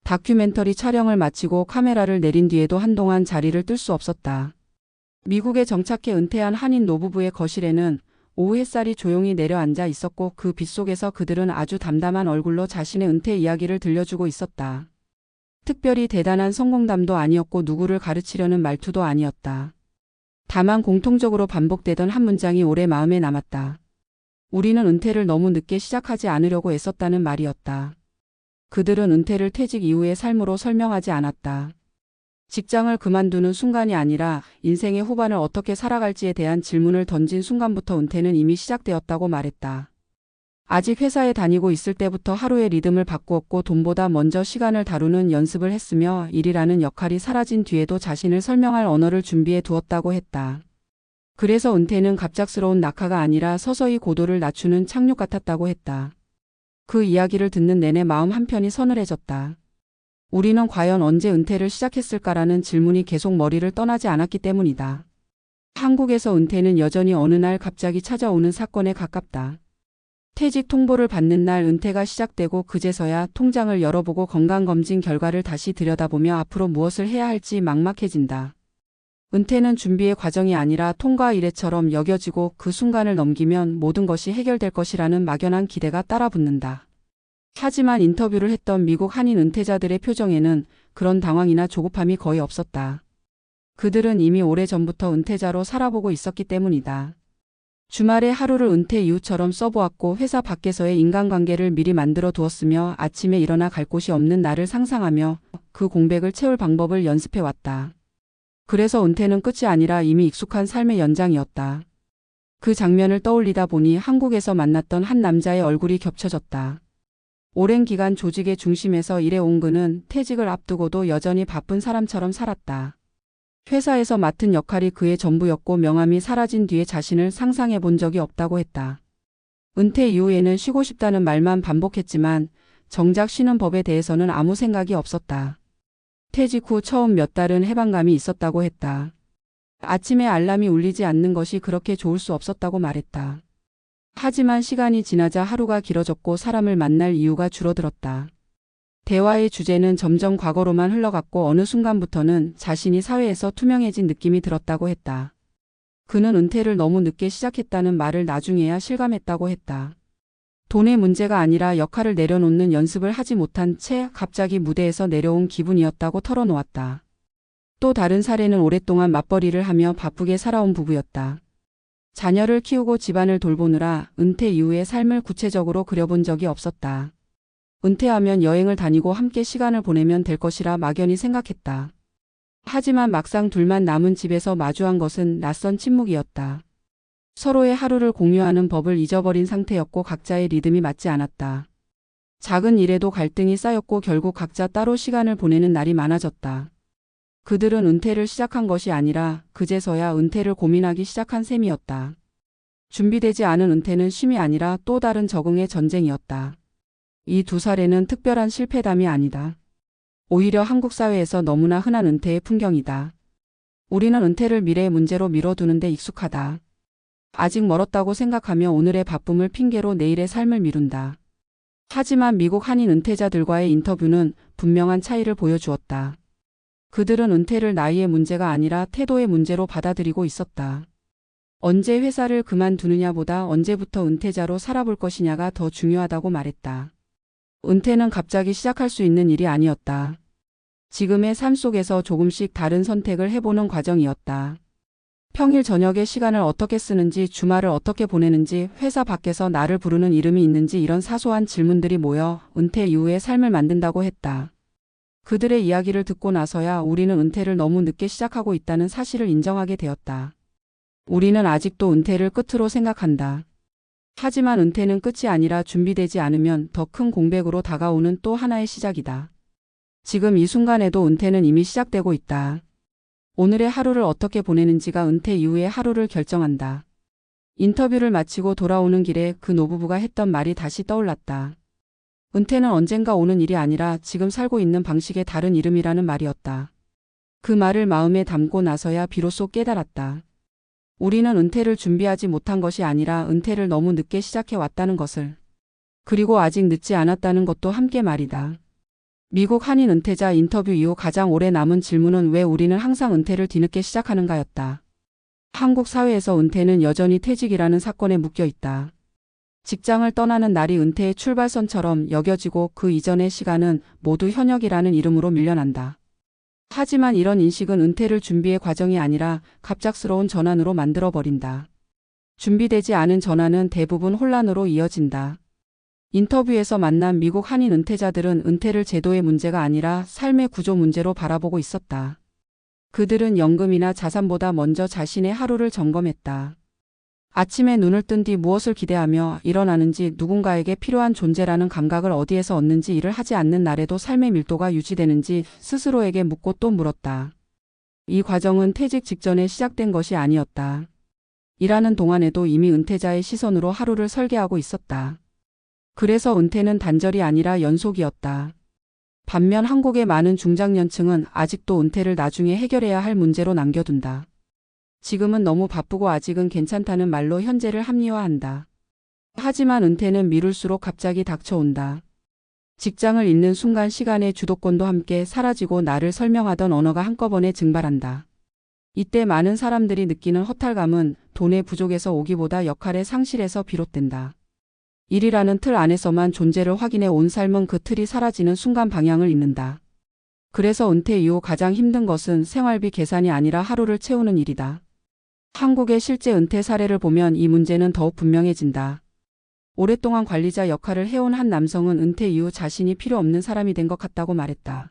다큐멘터리 촬영을 마치고 카메라를 내린 뒤에도 한동안 자리를 뜰 수 없었다. 미국에 정착해 은퇴한 한인 노부부의 거실에는 오후 햇살이 조용히 내려앉아 있었고 그 빛 속에서 그들은 아주 담담한 얼굴로 자신의 은퇴 이야기를 들려주고 있었다. 특별히 대단한 성공담도 아니었고 누구를 가르치려는 말투도 아니었다. 다만 공통적으로 반복되던 한 문장이 오래 마음에 남았다. 우리는 은퇴를 너무 늦게 시작하지 않으려고 애썼다는 말이었다. 그들은 은퇴를 퇴직 이후의 삶으로 설명하지 않았다. 직장을 그만두는 순간이 아니라 인생의 후반을 어떻게 살아갈지에 대한 질문을 던진 순간부터 은퇴는 이미 시작되었다고 말했다. 아직 회사에 다니고 있을 때부터 하루의 리듬을 바꾸었고 돈보다 먼저 시간을 다루는 연습을 했으며 일이라는 역할이 사라진 뒤에도 자신을 설명할 언어를 준비해 두었다고 했다. 그래서 은퇴는 갑작스러운 낙하가 아니라 서서히 고도를 낮추는 착륙 같았다고 했다. 그 이야기를 듣는 내내 마음 한편이 서늘해졌다. 우리는 과연 언제 은퇴를 시작했을까라는 질문이 계속 머리를 떠나지 않았기 때문이다. 한국에서 은퇴는 여전히 어느 날 갑자기 찾아오는 사건에 가깝다. 퇴직 통보를 받는 날 은퇴가 시작되고 그제서야 통장을 열어보고 건강검진 결과를 다시 들여다보며 앞으로 무엇을 해야 할지 막막해진다. 은퇴는 준비의 과정이 아니라 통과 이래처럼 여겨지고 그 순간을 넘기면 모든 것이 해결될 것이라는 막연한 기대가 따라붙는다. 하지만 인터뷰를 했던 미국 한인 은퇴자들의 표정에는 그런 당황이나 조급함이 거의 없었다. 그들은 이미 오래전부터 은퇴자로 살아보고 있었기 때문이다. 주말의 하루를 은퇴 이후처럼 써보았고 회사 밖에서의 인간관계를 미리 만들어 두었으며 아침에 일어나 갈 곳이 없는 날을 상상하며 그 공백을 채울 방법을 연습해왔다. 그래서 은퇴는 끝이 아니라 이미 익숙한 삶의 연장이었다. 그 장면을 떠올리다 보니 한국에서 만났던 한 남자의 얼굴이 겹쳐졌다. 오랜 기간 조직의 중심에서 일해온 그는 퇴직을 앞두고도 여전히 바쁜 사람처럼 살았다. 회사에서 맡은 역할이 그의 전부였고 명함이 사라진 뒤에 자신을 상상해 본 적이 없다고 했다. 은퇴 이후에는 쉬고 싶다는 말만 반복했지만 정작 쉬는 법에 대해서는 아무 생각이 없었다. 퇴직 후 처음 몇 달은 해방감이 있었다고 했다. 아침에 알람이 울리지 않는 것이 그렇게 좋을 수 없었다고 말했다. 하지만 시간이 지나자 하루가 길어졌고 사람을 만날 이유가 줄어들었다. 대화의 주제는 점점 과거로만 흘러갔고 어느 순간부터는 자신이 사회에서 투명해진 느낌이 들었다고 했다. 그는 은퇴를 너무 늦게 시작했다는 말을 나중에야 실감했다고 했다. 돈의 문제가 아니라 역할을 내려놓는 연습을 하지 못한 채 갑자기 무대에서 내려온 기분이었다고 털어놓았다. 또 다른 사례는 오랫동안 맞벌이를 하며 바쁘게 살아온 부부였다. 자녀를 키우고 집안을 돌보느라 은퇴 이후의 삶을 구체적으로 그려본 적이 없었다. 은퇴하면 여행을 다니고 함께 시간을 보내면 될 것이라 막연히 생각했다. 하지만 막상 둘만 남은 집에서 마주한 것은 낯선 침묵이었다. 서로의 하루를 공유하는 법을 잊어버린 상태였고 각자의 리듬이 맞지 않았다. 작은 일에도 갈등이 쌓였고 결국 각자 따로 시간을 보내는 날이 많아졌다. 그들은 은퇴를 시작한 것이 아니라 그제서야 은퇴를 고민하기 시작한 셈이었다. 준비되지 않은 은퇴는 쉼이 아니라 또 다른 적응의 전쟁이었다. 이 두 사례는 특별한 실패담이 아니다. 오히려 한국 사회에서 너무나 흔한 은퇴의 풍경이다. 우리는 은퇴를 미래의 문제로 미뤄두는 데 익숙하다. 아직 멀었다고 생각하며 오늘의 바쁨을 핑계로 내일의 삶을 미룬다. 하지만 미국 한인 은퇴자들과의 인터뷰는 분명한 차이를 보여주었다. 그들은 은퇴를 나이의 문제가 아니라 태도의 문제로 받아들이고 있었다. 언제 회사를 그만두느냐보다 언제부터 은퇴자로 살아볼 것이냐가 더 중요하다고 말했다. 은퇴는 갑자기 시작할 수 있는 일이 아니었다. 지금의 삶 속에서 조금씩 다른 선택을 해보는 과정이었다. 평일 저녁에 시간을 어떻게 쓰는지, 주말을 어떻게 보내는지, 회사 밖에서 나를 부르는 이름이 있는지 이런 사소한 질문들이 모여 은퇴 이후의 삶을 만든다고 했다. 그들의 이야기를 듣고 나서야 우리는 은퇴를 너무 늦게 시작하고 있다는 사실을 인정하게 되었다. 우리는 아직도 은퇴를 끝으로 생각한다. 하지만 은퇴는 끝이 아니라 준비되지 않으면 더 큰 공백으로 다가오는 또 하나의 시작이다. 지금 이 순간에도 은퇴는 이미 시작되고 있다. 오늘의 하루를 어떻게 보내는지가 은퇴 이후의 하루를 결정한다. 인터뷰를 마치고 돌아오는 길에 그 노부부가 했던 말이 다시 떠올랐다. 은퇴는 언젠가 오는 일이 아니라 지금 살고 있는 방식의 다른 이름이라는 말이었다. 그 말을 마음에 담고 나서야 비로소 깨달았다. 우리는 은퇴를 준비하지 못한 것이 아니라 은퇴를 너무 늦게 시작해 왔다는 것을. 그리고 아직 늦지 않았다는 것도 함께 말이다. 미국 한인 은퇴자 인터뷰 이후 가장 오래 남은 질문은 왜 우리는 항상 은퇴를 뒤늦게 시작하는가였다. 한국 사회에서 은퇴는 여전히 퇴직이라는 사건에 묶여 있다. 직장을 떠나는 날이 은퇴의 출발선처럼 여겨지고 그 이전의 시간은 모두 현역이라는 이름으로 밀려난다. 하지만 이런 인식은 은퇴를 준비의 과정이 아니라 갑작스러운 전환으로 만들어버린다. 준비되지 않은 전환은 대부분 혼란으로 이어진다. 인터뷰에서 만난 미국 한인 은퇴자들은 은퇴를 제도의 문제가 아니라 삶의 구조 문제로 바라보고 있었다. 그들은 연금이나 자산보다 먼저 자신의 하루를 점검했다. 아침에 눈을 뜬 뒤 무엇을 기대하며 일어나는지, 누군가에게 필요한 존재라는 감각을 어디에서 얻는지, 일을 하지 않는 날에도 삶의 밀도가 유지되는지 스스로에게 묻고 또 물었다. 이 과정은 퇴직 직전에 시작된 것이 아니었다. 일하는 동안에도 이미 은퇴자의 시선으로 하루를 설계하고 있었다. 그래서 은퇴는 단절이 아니라 연속이었다. 반면 한국의 많은 중장년층은 아직도 은퇴를 나중에 해결해야 할 문제로 남겨둔다. 지금은 너무 바쁘고 아직은 괜찮다는 말로 현재를 합리화한다. 하지만 은퇴는 미룰수록 갑자기 닥쳐온다. 직장을 잃는 순간 시간의 주도권도 함께 사라지고 나를 설명하던 언어가 한꺼번에 증발한다. 이때 많은 사람들이 느끼는 허탈감은 돈의 부족에서 오기보다 역할의 상실에서 비롯된다. 일이라는 틀 안에서만 존재를 확인해 온 삶은 그 틀이 사라지는 순간 방향을 잃는다. 그래서 은퇴 이후 가장 힘든 것은 생활비 계산이 아니라 하루를 채우는 일이다. 한국의 실제 은퇴 사례를 보면 이 문제는 더욱 분명해진다. 오랫동안 관리자 역할을 해온 한 남성은 은퇴 이후 자신이 필요 없는 사람이 된 것 같다고 말했다.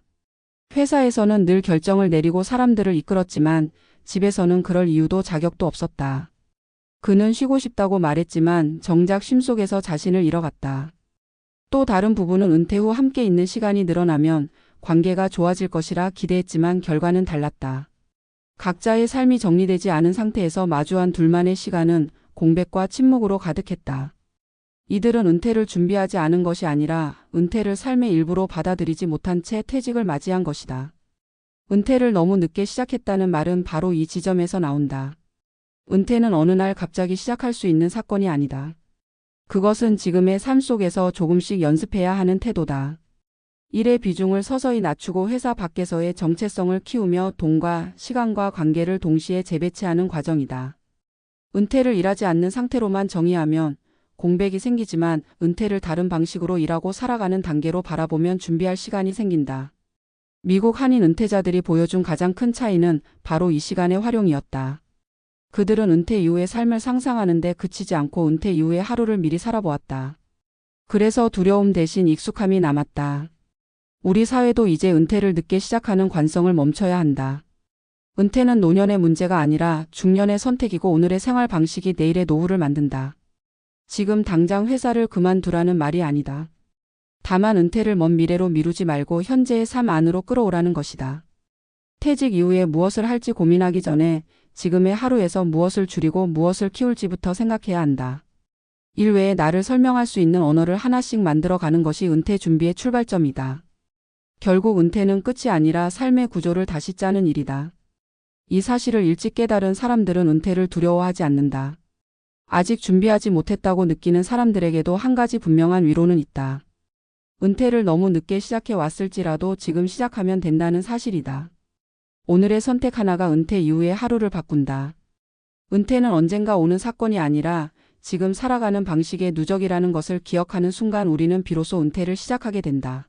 회사에서는 늘 결정을 내리고 사람들을 이끌었지만 집에서는 그럴 이유도 자격도 없었다. 그는 쉬고 싶다고 말했지만 정작 쉼속에서 자신을 잃어갔다. 또 다른 부부는 은퇴 후 함께 있는 시간이 늘어나면 관계가 좋아질 것이라 기대했지만 결과는 달랐다. 각자의 삶이 정리되지 않은 상태에서 마주한 둘만의 시간은 공백과 침묵으로 가득했다. 이들은 은퇴를 준비하지 않은 것이 아니라 은퇴를 삶의 일부로 받아들이지 못한 채 퇴직을 맞이한 것이다. 은퇴를 너무 늦게 시작했다는 말은 바로 이 지점에서 나온다. 은퇴는 어느 날 갑자기 시작할 수 있는 사건이 아니다. 그것은 지금의 삶 속에서 조금씩 연습해야 하는 태도다. 일의 비중을 서서히 낮추고 회사 밖에서의 정체성을 키우며 돈과 시간과 관계를 동시에 재배치하는 과정이다. 은퇴를 일하지 않는 상태로만 정의하면 공백이 생기지만 은퇴를 다른 방식으로 일하고 살아가는 단계로 바라보면 준비할 시간이 생긴다. 미국 한인 은퇴자들이 보여준 가장 큰 차이는 바로 이 시간의 활용이었다. 그들은 은퇴 이후의 삶을 상상하는데 그치지 않고 은퇴 이후의 하루를 미리 살아보았다. 그래서 두려움 대신 익숙함이 남았다. 우리 사회도 이제 은퇴를 늦게 시작하는 관성을 멈춰야 한다. 은퇴는 노년의 문제가 아니라 중년의 선택이고 오늘의 생활 방식이 내일의 노후를 만든다. 지금 당장 회사를 그만두라는 말이 아니다. 다만 은퇴를 먼 미래로 미루지 말고 현재의 삶 안으로 끌어오라는 것이다. 퇴직 이후에 무엇을 할지 고민하기 전에 지금의 하루에서 무엇을 줄이고 무엇을 키울지부터 생각해야 한다. 일 외에 나를 설명할 수 있는 언어를 하나씩 만들어가는 것이 은퇴 준비의 출발점이다. 결국 은퇴는 끝이 아니라 삶의 구조를 다시 짜는 일이다. 이 사실을 일찍 깨달은 사람들은 은퇴를 두려워하지 않는다. 아직 준비하지 못했다고 느끼는 사람들에게도 한 가지 분명한 위로는 있다. 은퇴를 너무 늦게 시작해 왔을지라도 지금 시작하면 된다는 사실이다. 오늘의 선택 하나가 은퇴 이후의 하루를 바꾼다. 은퇴는 언젠가 오는 사건이 아니라 지금 살아가는 방식의 누적이라는 것을 기억하는 순간 우리는 비로소 은퇴를 시작하게 된다.